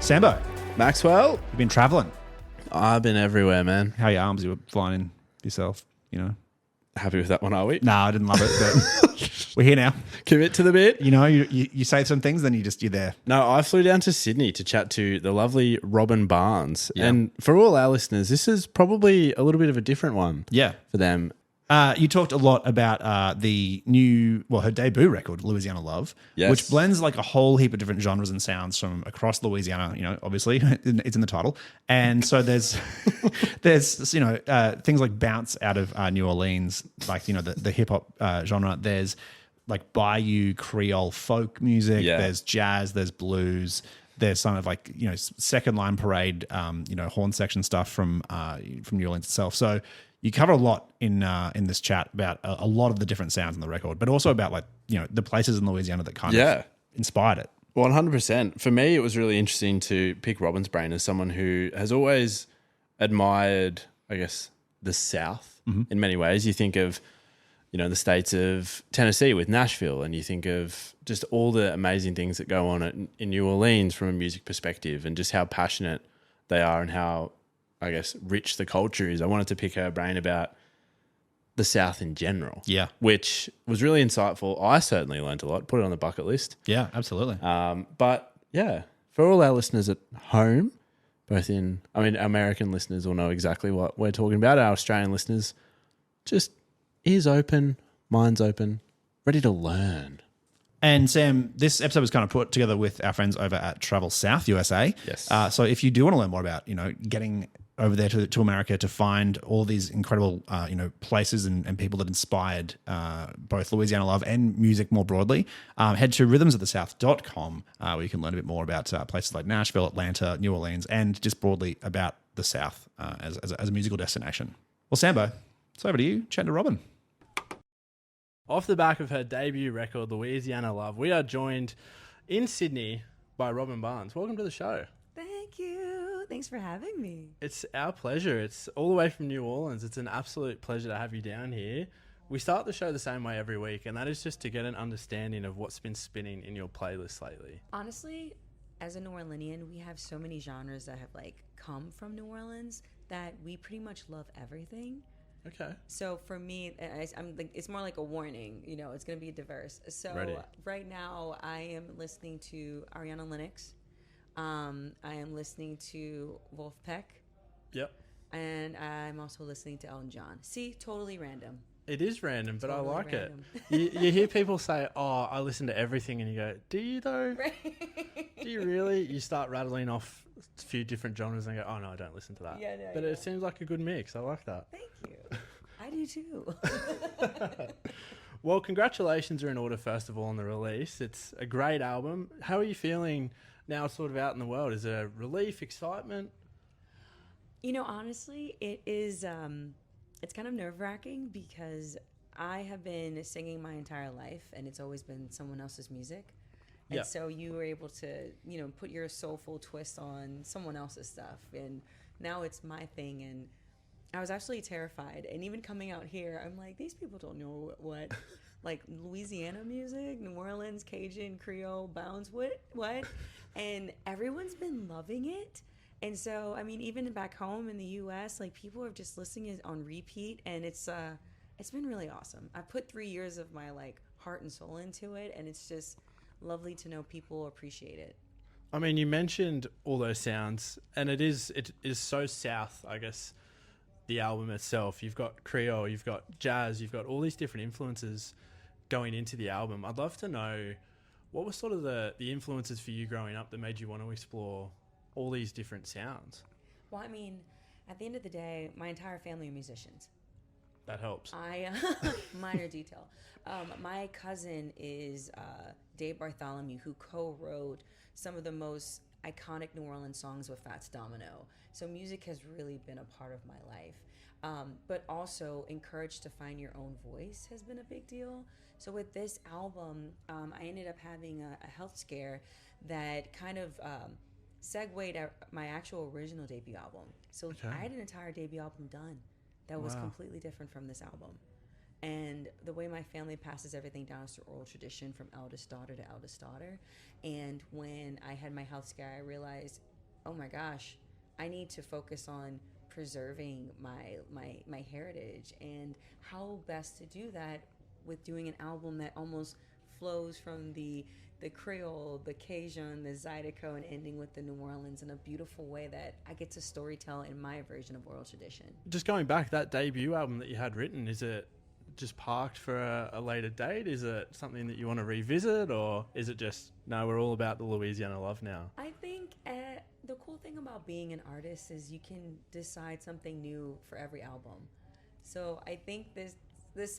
Sambo, Maxwell, you've been travelling. I've been everywhere, man. How are your arms? You were flying in yourself, you know? Happy with that one, are we? No, I didn't love it, but we're here now. Commit to the bit. You know, you say some things, then you're there. No, I flew down to Sydney to chat to the lovely Robin Barnes. Yeah. And for all our listeners, this is probably a little bit of a different one Yeah. for them. You talked a lot about her debut record, Louisiana Love, Yes. which blends like a whole heap of different genres and sounds from across Louisiana. You know, obviously it's in the title, and so there's things like bounce out of New Orleans, like the hip hop genre. There's like Bayou Creole folk music. Yeah. There's jazz. There's blues. There's some of second line parade, horn section stuff from New Orleans itself. So you cover a lot in this chat about a lot of the different sounds in the record, but also about the places in Louisiana that kind of inspired it. 100%. For me, it was really interesting to pick Robin's brain as someone who has always admired, I guess, the South in many ways. You think of, the states of Tennessee with Nashville, and you think of just all the amazing things that go on in New Orleans from a music perspective, and just how passionate they are and how, I guess, rich the culture is. I wanted to pick her brain about the South in general. Yeah. Which was really insightful. I certainly learned a lot. Put it on the bucket list. Yeah, absolutely. But yeah, for all our listeners at home, American listeners will know exactly what we're talking about. Our Australian listeners, just ears open, minds open, ready to learn. And Sam, this episode was kind of put together with our friends over at Travel South USA. Yes. So if you do want to learn more about, getting over there to America to find all these incredible, places and people that inspired both Louisiana Love and music more broadly, head to rhythmsofthesouth.com where you can learn a bit more about places like Nashville, Atlanta, New Orleans, and just broadly about the South as a musical destination. Well, Sambo, it's over to you. Chat to Robin. Off the back of her debut record, Louisiana Love, we are joined in Sydney by Robin Barnes. Welcome to the show. Thank you. Thanks for having me. It's our pleasure. It's all the way from New Orleans. It's an absolute pleasure to have you down here. We start the show the same way every week, and that is just to get an understanding of what's been spinning in your playlist lately. Honestly, as a New Orleanian, we have so many genres that have come from New Orleans that we pretty much love everything. Okay. So for me, I'm it's more like a warning. It's going to be diverse. So Ready. Right now, I am listening to Ariana Lennox. I am listening to Wolfpack. Yep. And I'm also listening to Elton John. See, totally random. It is random, but Totally I like random. it. You hear people say, "Oh, I listen to everything," and you go, "Do you though? Do you really?" You start rattling off a few different genres and go, "Oh no, I don't listen to that." Yeah, no, but yeah. it seems like a good mix. I like that. Thank you. I do too. Well, congratulations are in order, first of all, on the release. It's a great album. How are you feeling now it's sort of out in the world? Is there relief, excitement? Honestly, it is, it's kind of nerve-wracking because I have been singing my entire life and it's always been someone else's music. And Yeah. so you were able to, put your soulful twist on someone else's stuff. And now it's my thing. And I was actually terrified. And even coming out here, I'm like, these people don't know what like Louisiana music, New Orleans, Cajun, Creole, bounce, what? And everyone's been loving it. And so, even back home in the U.S., people are just listening it on repeat, and it's been really awesome. I put 3 years of my heart and soul into it, and it's just lovely to know people appreciate it. You mentioned all those sounds, and it is so South, I guess, the album itself. You've got Creole, you've got jazz, you've got all these different influences going into the album. I'd love to know what was sort of the influences for you growing up that made you want to explore all these different sounds. Well, at the end of the day, my entire family are musicians. That helps. Minor detail. My cousin is Dave Bartholomew, who co-wrote some of the most iconic New Orleans songs with Fats Domino. So music has really been a part of my life. But also encouraged to find your own voice has been a big deal. So with this album, I ended up having a health scare that kind of segued out my actual original debut album. So Okay. I had an entire debut album done that was completely different from this album. And the way my family passes everything down is through oral tradition from eldest daughter to eldest daughter. And when I had my health scare, I realized oh my gosh, I need to focus on preserving my heritage, and how best to do that with doing an album that almost flows from the Creole, the Cajun, the Zydeco, and ending with the New Orleans in a beautiful way that I get to storytell in my version of oral tradition. Just going back, that debut album that you had written, is it just parked for a later date? Is it something that you want to revisit, or is it just, no, we're all about the Louisiana Love now? I think the cool thing about being an artist is you can decide something new for every album. So I think this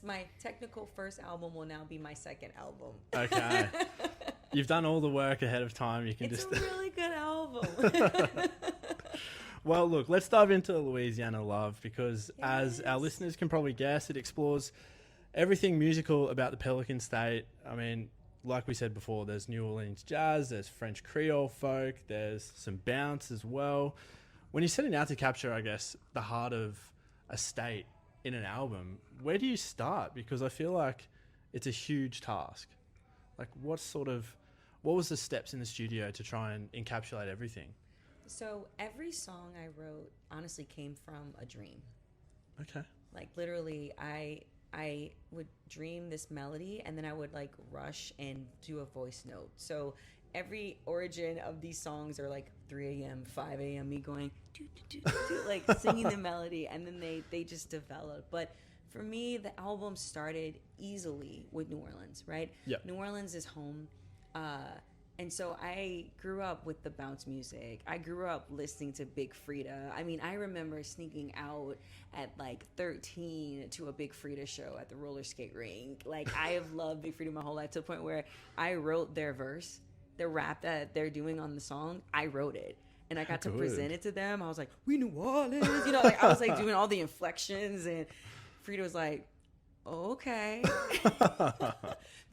my technical first album will now be my second album. Okay. You've done all the work ahead of time. You can It's just a really good album. Well, look, let's dive into Louisiana Love, because as our Yes. listeners can probably guess, it explores everything musical about the Pelican State. I mean, like we said before, there's New Orleans jazz, there's French Creole folk, there's some bounce as well. When you're setting out to capture, I guess, the heart of a state in an album, where do you start? Because I feel like it's a huge task. Like, what was the steps in the studio to try and encapsulate everything? So every song I wrote honestly came from a dream. Okay. Like literally, I would dream this melody, and then I would like rush and do a voice note. So every origin of these songs are like 3 a.m., 5 a.m. me going doo, doo, doo, doo, like singing the melody, and then they just develop. But for me, the album started easily with New Orleans, right? Yeah. New Orleans is home. And so I grew up with the bounce music. I grew up listening to Big Frida. I mean, I remember sneaking out at like 13 to a Big Frida show at the roller skate rink. Like, I have loved Big Frida my whole life, to the point where I wrote their verse, the rap that they're doing on the song. I wrote it. And I got to present it to them. I was like, we New Orleans. You know, like I was like doing all the inflections, and Frida was like, okay.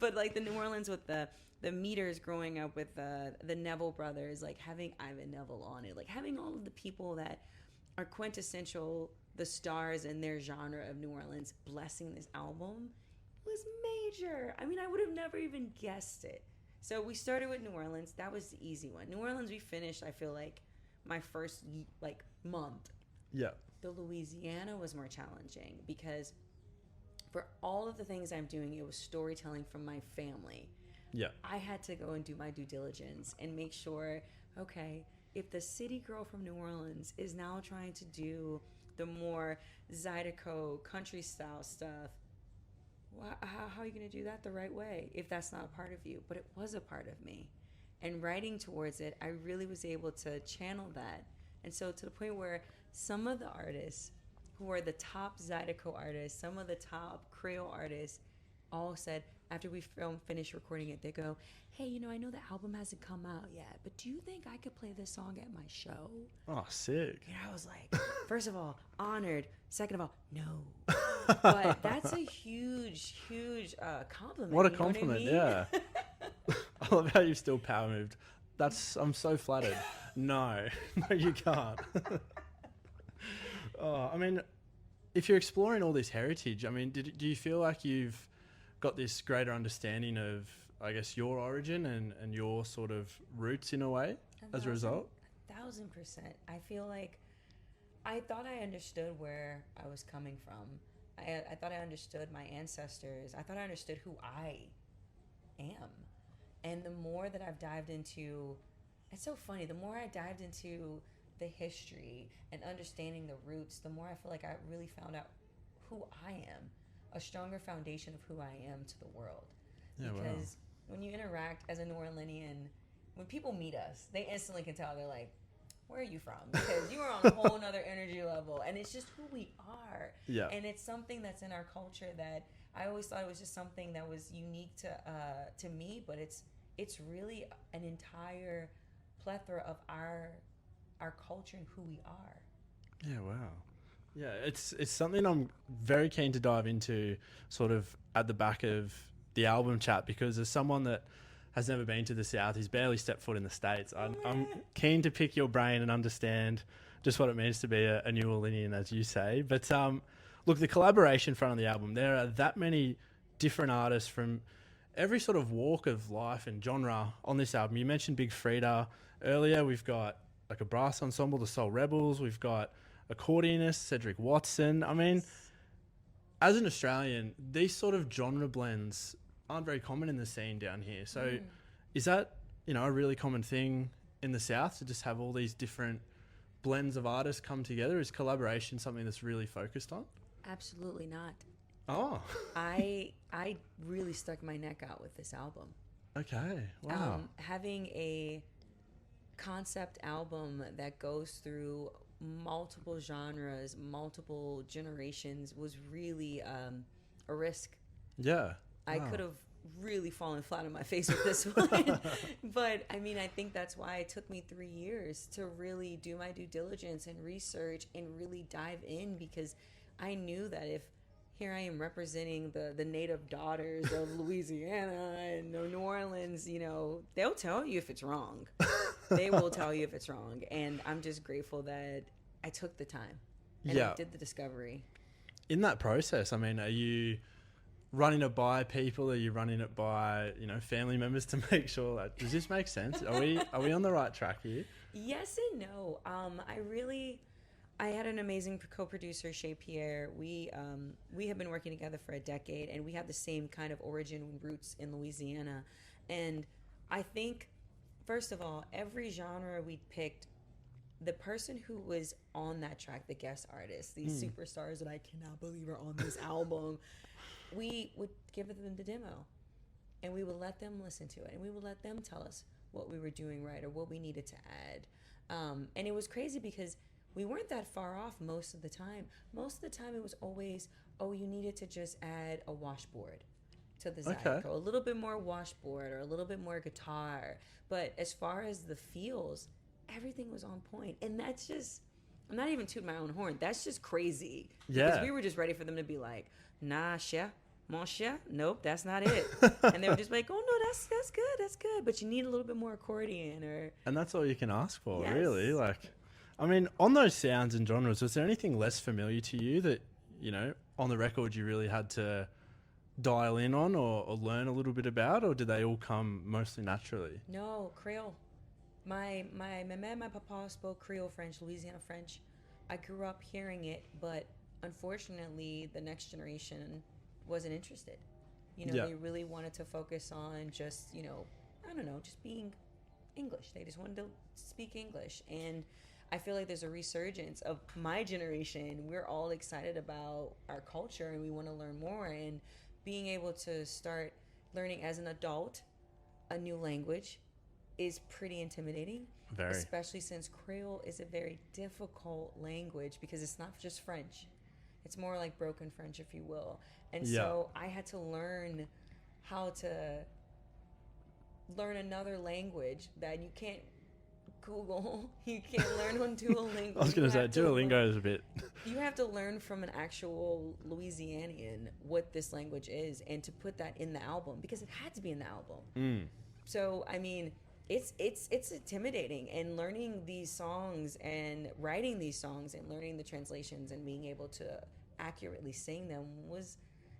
But like the New Orleans with the meters, growing up with the Neville brothers, like having Ivan Neville on it, like having all of the people that are quintessential, the stars in their genre of New Orleans, blessing this album was major. I mean, I would have never even guessed it. So we started with New Orleans. That was the easy one. New Orleans, we finished, I feel like, my first like month. Yeah. The Louisiana was more challenging, because for all of the things I'm doing, it was storytelling from my family. Yeah. I had to go and do my due diligence and make sure, okay, if the city girl from New Orleans is now trying to do the more Zydeco country style stuff, how are you going to do that the right way if that's not a part of you? But it was a part of me. And writing towards it, I really was able to channel that. And so to the point where some of the artists who are the top Zydeco artists, some of the top Creole artists, all said, after we finished recording it, they go, hey, you know, I know the album hasn't come out yet, but do you think I could play this song at my show? Oh, sick. And I was like, first of all, honored. Second of all, no. But that's a huge compliment. What a you know compliment, what I mean? yeah. I love how you've still power moved. I'm so flattered. No, you can't. Oh, I mean, if you're exploring all this heritage, I mean, do you feel like you've got this greater understanding of, I guess, your origin and your sort of roots in a way as a result? 1,000%. I feel like I thought I understood where I was coming from. I thought I understood my ancestors. I thought I understood who I am. And the more that I've dived into, it's so funny, the more I dived into the history and understanding the roots, the more I feel like I really found out who I am, a stronger foundation of who I am to the world. Yeah, because when you interact as a New Orleanian, when people meet us, they instantly can tell. They're like, where are you from? Because you are on a whole nother energy level, and it's just who we are. Yeah. And it's something that's in our culture that I always thought it was just something that was unique to me, but it's really an entire plethora of our culture and who we are. Yeah, wow. Yeah, it's something I'm very keen to dive into sort of at the back of the album chat, because as someone that has never been to the South, he's barely stepped foot in the States, I'm keen to pick your brain and understand just what it means to be a New Orleanian, as you say. But look, the collaboration front of the album, there are that many different artists from every sort of walk of life and genre on this album. You mentioned Big Frida earlier. We've got like a brass ensemble, the Soul Rebels. We've got accordionist Cedric Watson. I mean, as an Australian, these sort of genre blends aren't very common in the scene down here. So is that, a really common thing in the South to just have all these different blends of artists come together? Is collaboration something that's really focused on? Absolutely not. Oh. I really stuck my neck out with this album. Okay. Wow. Having a concept album that goes through multiple genres, multiple generations was really a risk. Yeah. I could have really fallen flat on my face with this one. But I mean, I think that's why it took me 3 years to really do my due diligence and research and really dive in, because I knew that if here I am representing the native daughters of Louisiana and New Orleans, they'll tell you if it's wrong. They will tell you if it's wrong. And I'm just grateful that I took the time and I did the discovery. In that process, I mean, are you running it by people? Are you running it by, family members to make sure that, does this make sense? Are we on the right track here? Yes and no. I had an amazing co-producer, Shea Pierre. We have been working together for a decade, and we have the same kind of origin and roots in Louisiana. And I think, first of all, every genre we picked, the person who was on that track, the guest artists, these superstars that I cannot believe are on this album, we would give them the demo, and we would let them listen to it, and we would let them tell us what we were doing right or what we needed to add. And it was crazy because we weren't that far off most of the time. Most of the time it was always, you needed to just add a washboard to the Zydeco, a little bit more washboard or a little bit more guitar. But as far as the feels, everything was on point. And that's just, I'm not even tooting my own horn. That's just crazy. Yeah. Because we were just ready for them to be like, nah, cher, mon cher, nope, that's not it. And they were just like, oh no, that's good. But you need a little bit more accordion And that's all you can ask for, yes. really. I mean, on those sounds and genres, was there anything less familiar to you that, on the record you really had to dial in on or learn a little bit about, or did they all come mostly naturally? No, Creole. My mama and my papa spoke Creole French, Louisiana French. I grew up hearing it, but unfortunately the next generation wasn't interested. They really wanted to focus on just, just being English. They just wanted to speak English. And I feel like there's a resurgence of my generation. We're all excited about our culture and we want to learn more, and being able to start learning as an adult a new language is pretty intimidating. Very. Especially since Creole is a very difficult language because it's not just French. It's more like broken French, if you will. And so I had to learn how to learn another language that you can't Google. You can't learn on Duolingo. I was going to say, Duolingo is a bit... You have to learn from an actual Louisianian what this language is and to put that in the album because it had to be in the album. So, I mean, it's intimidating, and learning these songs and writing these songs and learning the translations and being able to accurately sing them was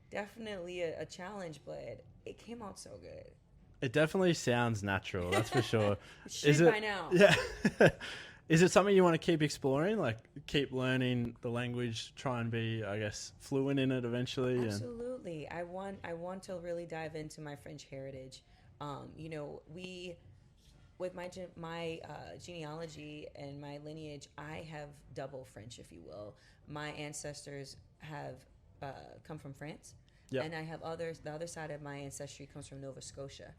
definitely a challenge, but it came out so good. It definitely sounds natural, that's for sure. It should by now. Yeah. Is it something you want to keep exploring? Like, keep learning the language, try and be, I guess, fluent in it eventually? Absolutely. I want to really dive into my French heritage. With my genealogy and my lineage, I have double French, if you will. My ancestors have come from France, and I have the other side of my ancestry comes from Nova Scotia.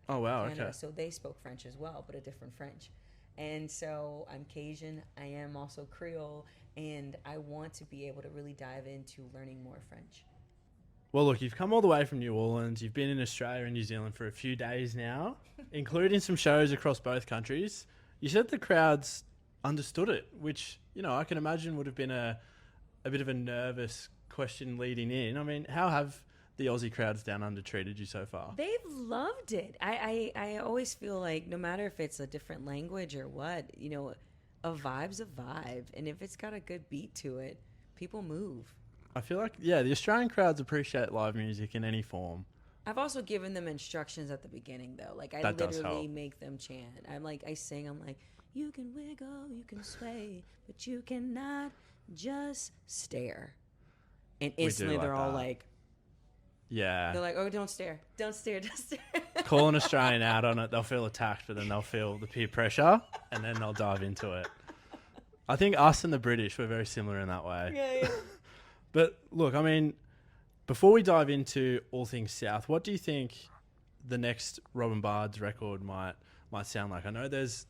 Oh, wow, Canada. okay. So they spoke French as well, but a different French. And so I'm Cajun, I am also Creole, and I want to be able to really dive into learning more French. Well, look, you've come all the way from New Orleans. You've been in Australia and New Zealand for a few days now, including some shows across both countries. You said the crowds understood it, which, I can imagine would have been a bit of a nervous question leading in. I mean, how have the Aussie crowds down under treated you so far? They've loved it. I always feel like no matter if it's a different language or what, a vibe's a vibe. And if it's got a good beat to it, people move. I feel like, the Australian crowds appreciate live music in any form. I've also given them instructions at the beginning, though. Like, I That does literally help. make them chant. I sing. I'm like, You can wiggle, you can sway, but you cannot just stare. And instantly they're all like, yeah. they're like, oh, don't stare, don't stare, don't stare. Call an Australian out on it, they'll feel attacked, but then they'll feel the peer pressure, and then they'll dive into it. I think us and the British were very similar in that way. Yeah. But look, I mean, before we dive into all things South, what do you think the next Robin Bard's record might sound like? I know there's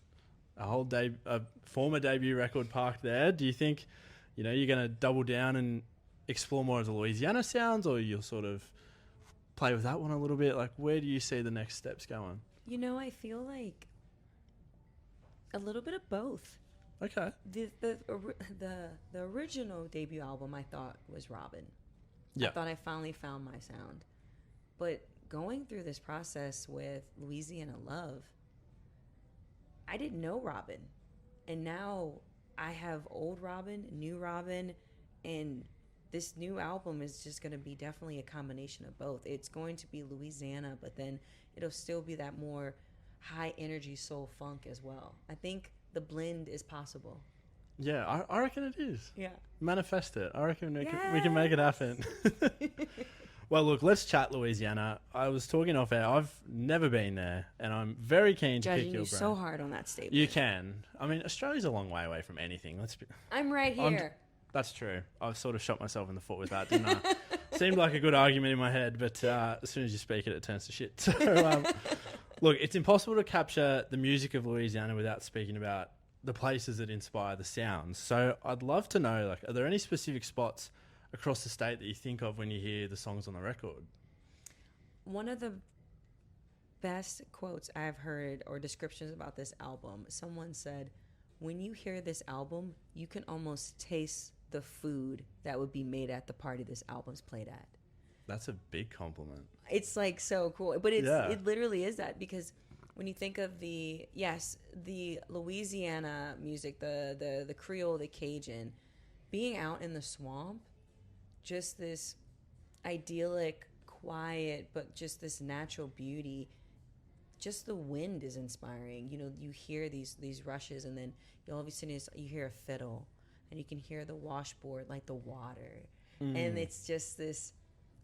a former debut record parked there. Do you think, you're going to double down and explore more of the Louisiana sounds, or you'll sort of play with that one a little bit? Like, where do you see the next steps going? I feel like a little bit of both. Okay. The original debut album I thought was Robin. Yeah. I thought I finally found my sound. But going through this process with Louisiana Love, I didn't know Robin. And now I have old Robin, new Robin, and this new album is just going to be definitely a combination of both. It's going to be Louisiana, but then it'll still be that more high energy soul funk as well. I think the blend is possible. Yeah, I reckon it is. Yeah. Manifest it. I reckon we can make it happen. Well, look, let's chat Louisiana. I was talking off air. I've never been there, and I'm very keen to pick your brain. Judging you so hard on that statement. You can. I mean, Australia's a long way away from anything. I'm right here. That's true. I sort of shot myself in the foot with that, didn't I? Seemed like a good argument in my head, but as soon as you speak it tourns to shit. So, look, it's impossible to capture the music of Louisiana without speaking about the places that inspire the sounds. So I'd love to know, like, are there any specific spots across the state that you think of when you hear the songs on the record? One of the best quotes I've heard or descriptions about this album, someone said, when you hear this album, you can almost taste the food that would be made at the party this album's played at. That's a big compliment. It's like so cool, but it literally is that, because when you think of the Louisiana music, the Creole, the Cajun, being out in the swamp, just this idyllic, quiet, but just this natural beauty. Just the wind is inspiring. You hear these rushes, and then all of a sudden you hear a fiddle, and you can hear the washboard, like the water, and it's just this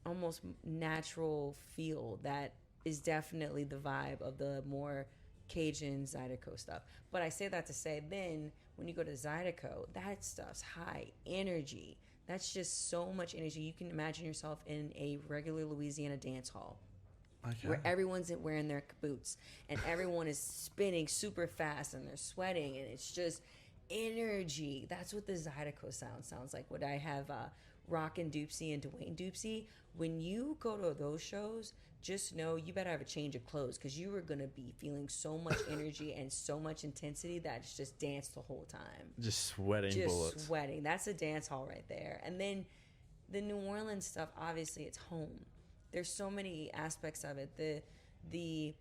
almost natural feel that is definitely the vibe of the more Cajun Zydeco stuff. But I say that to say, then when you go to Zydeco, that stuff's high energy. That's just so much energy. You can imagine yourself in a regular Louisiana dance hall. Okay. Where everyone's wearing their boots and everyone is spinning super fast and they're sweating, and it's just energy. That's what the Zydeco sounds like. What I have Rockin' Doopsie and Dwayne Doopsie. When you go to those shows, just know you better have a change of clothes, because you are going to be feeling so much energy and so much intensity that it's just dance the whole time. Just sweating bullets. Just sweating. That's a dance hall right there. And then the New Orleans stuff, obviously it's home. There's so many aspects of it. The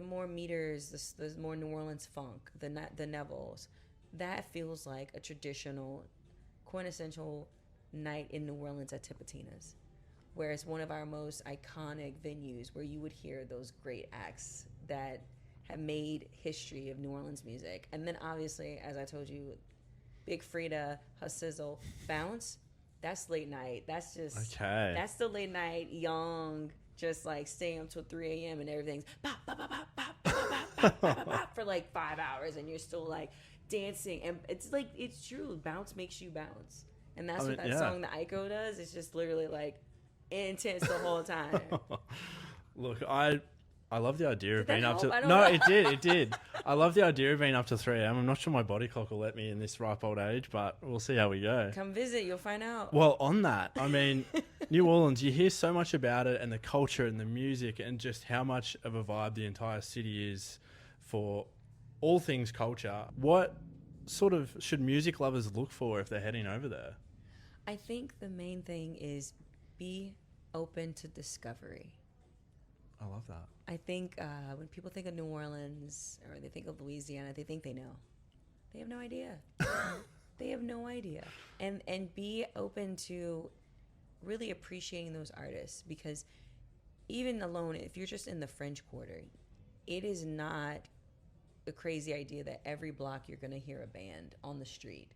more meters, the more New Orleans funk, the Nevilles, that feels like a traditional, quintessential night in New Orleans at Tipitina's, where it's one of our most iconic venues where you would hear those great acts that have made history of New Orleans music. And then obviously, as I told you, Big Frida, her sizzle, Bounce, that's late night. That's just, okay. That's the late night, young, just like staying up till 3 a.m. and everything's bop, bop, bop, bop, bop, bop, bop, bop, bop, for like 5 hours, and you're still like dancing. And it's like, it's true. Bounce makes you bounce. And that's what that song that Aiko does. It's just literally like intense the whole time. Look, I love the idea of being up to... No, it did. I love the idea of being up to 3 a.m. I'm not sure my body clock will let me in this ripe old age, but we'll see how we go. Come visit, you'll find out. Well, on that, I mean, New Orleans, you hear so much about it and the culture and the music and just how much of a vibe the entire city is for all things culture. What sort of should music lovers look for if they're heading over there? I think the main thing is be open to discovery. I love that. I think when people think of New Orleans or they think of Louisiana, they think they know. They have no idea. They have no idea. And be open to really appreciating those artists, because even alone, if you're just in the French Quarter, it is not the crazy idea that every block you're going to hear a band on the street.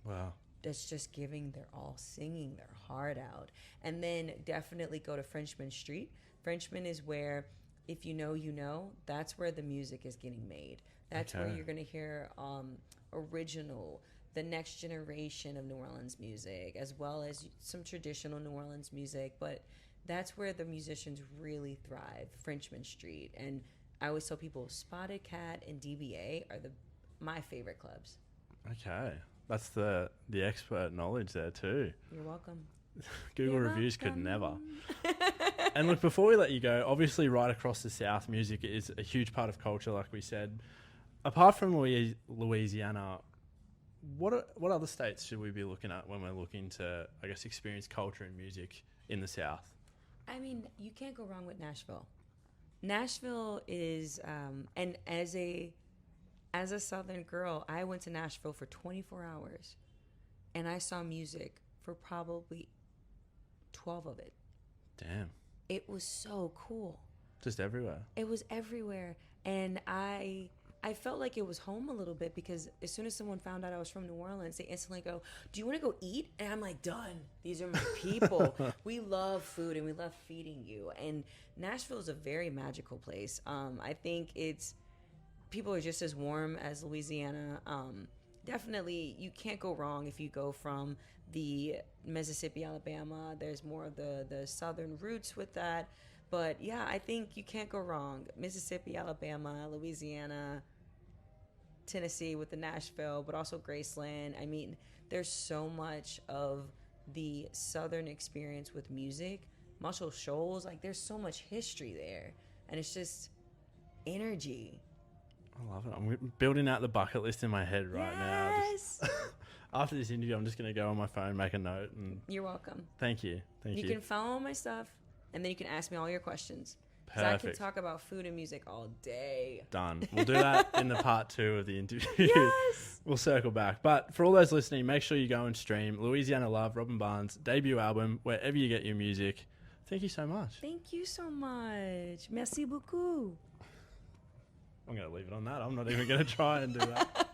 Wow. That's just giving their all, singing their heart out. And then definitely go to Frenchman Street. Frenchman is where, if you know, that's where the music is getting made. That's where you're going to hear original, the next generation of New Orleans music, as well as some traditional New Orleans music. But that's where the musicians really thrive, Frenchman Street. And I always tell people Spotted Cat and DBA are my favorite clubs. Okay. That's the expert knowledge there too. You're welcome. Google reviews could never. And look, before we let you go, obviously right across the South, music is a huge part of culture, like we said. Apart from Louisiana, what other states should we be looking at when we're looking to, I guess, experience culture and music in the South? I mean, you can't go wrong with Nashville. Nashville is, and as a Southern girl, I went to Nashville for 24 hours, and I saw music for probably 12 of it. Damn. It was so cool. Just everywhere. It was everywhere, and I felt like it was home a little bit, because as soon as someone found out I was from New Orleans, they instantly go, "Do you want to go eat?" And I'm like, "Done. These are my people." We love food and we love feeding you. And Nashville is a very magical place. I think people are just as warm as Louisiana. Definitely, you can't go wrong if you go from the Mississippi, Alabama. There's more of the southern roots with that. But yeah, I think you can't go wrong. Mississippi, Alabama, Louisiana, Tennessee with the Nashville, but also Graceland. I mean, there's so much of the southern experience with music. Muscle Shoals, like there's so much history there. And it's just energy. I love it. I'm building out the bucket list in my head right now. After this interview, I'm just going to go on my phone, make a note. And You're welcome. Thank you. You can follow my stuff, and then you can ask me all your questions. Perfect. I can talk about food and music all day. Done. We'll do that in the part 2 of the interview. Yes! We'll circle back. But for all those listening, make sure you go and stream Louisiana Love, Robin Barnes' debut album, wherever you get your music. Thank you so much. Thank you so much. Merci beaucoup. I'm going to leave it on that. I'm not even going to try and do that.